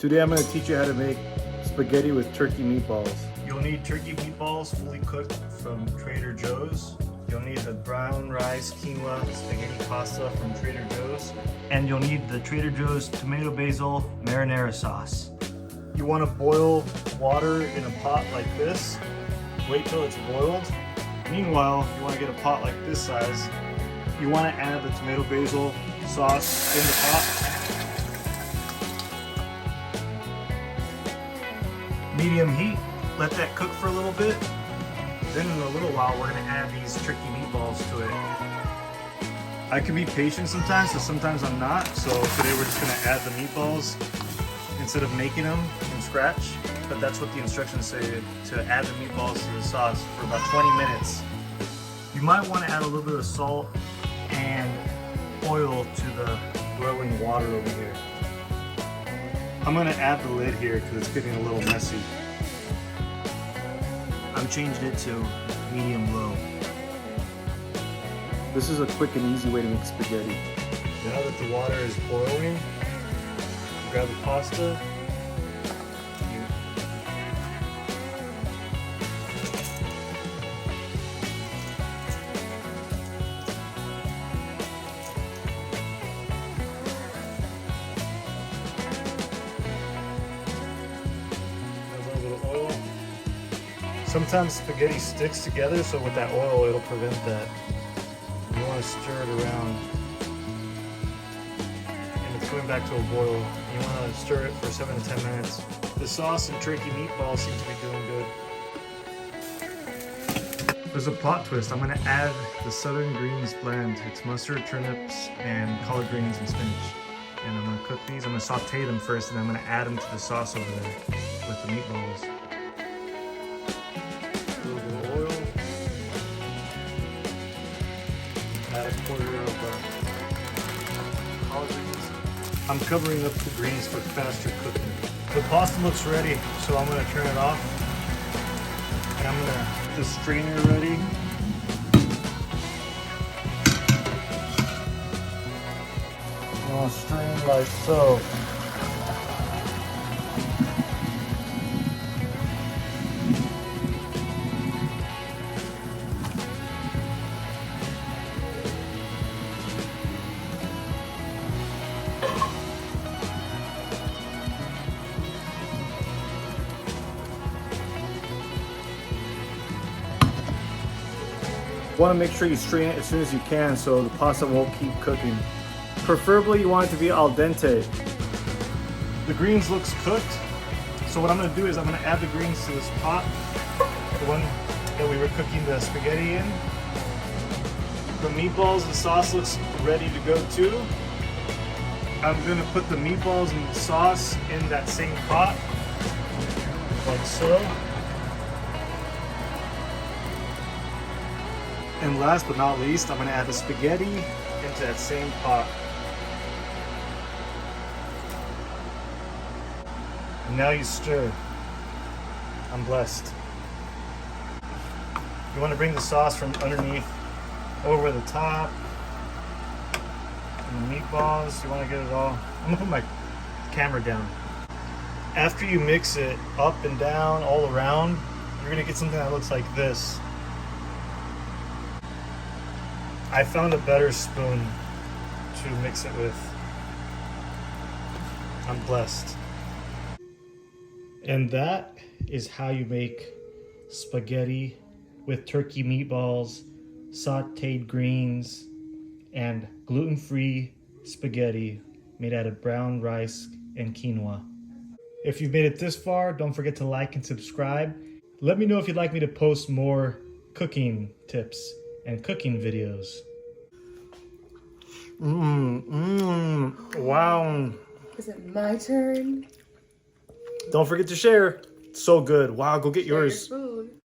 Today I'm going to teach you how to make spaghetti with turkey meatballs. You'll need turkey meatballs fully cooked from Trader Joe's. You'll need the brown rice quinoa spaghetti pasta from Trader Joe's. And you'll need the Trader Joe's tomato basil marinara sauce. You want to boil water in a pot like this. Wait till it's boiled. Meanwhile, you want to get a pot like this size. You want to add the tomato basil sauce in the pot. Medium heat, let that cook for a little bit. Then in a little while, we're gonna add these turkey meatballs to it. I can be patient sometimes, so sometimes I'm not. So today we're just gonna add the meatballs instead of making them from scratch. But that's what the instructions say, to add the meatballs to the sauce for about 20 minutes. You might wanna add a little bit of salt and oil to the boiling water over here. I'm gonna add the lid here because it's getting a little messy. I'm changing it to medium low. This is a quick and easy way to make spaghetti. Now that the water is boiling, grab the pasta. Sometimes spaghetti sticks together, so with that oil, it'll prevent that. You want to stir it around. And it's going back to a boil. You want to stir it for 7 to 10 minutes. The sauce and turkey meatballs seem to be doing good. There's a plot twist. I'm going to add the Southern Greens blend. It's mustard, turnips, and collard greens and spinach. And I'm going to cook these. I'm going to saute them first, and I'm going to add them to the sauce over there with the meatballs. Add a quarter of collard greens. I'm covering up the greens for faster cooking. The pasta looks ready, so I'm going to turn it off. And I'm going to get the strainer ready. I'm going to strain like so. You want to make sure you strain it as soon as you can so the pasta won't keep cooking. Preferably you want it to be al dente. The greens looks cooked. So what I'm going to do is I'm going to add the greens to this pot. The one that we were cooking the spaghetti in. The meatballs, the sauce looks ready to go too. I'm going to put the meatballs and the sauce in that same pot. Like so. And last but not least, I'm going to add the spaghetti into that same pot. And now you stir. I'm blessed. You want to bring the sauce from underneath over the top. And the meatballs, you want to get it all. I'm going to put my camera down. After you mix it up and down, all around, you're going to get something that looks like this. I found a better spoon to mix it with. I'm blessed. And that is how you make spaghetti with turkey meatballs, sauteed greens, and gluten-free spaghetti made out of brown rice and quinoa. If you've made it this far, don't forget to like and subscribe. Let me know if you'd like me to post more cooking tips and cooking videos. Wow. Is it my turn? Don't forget to share. It's so good. Wow, go get yours. Share your food.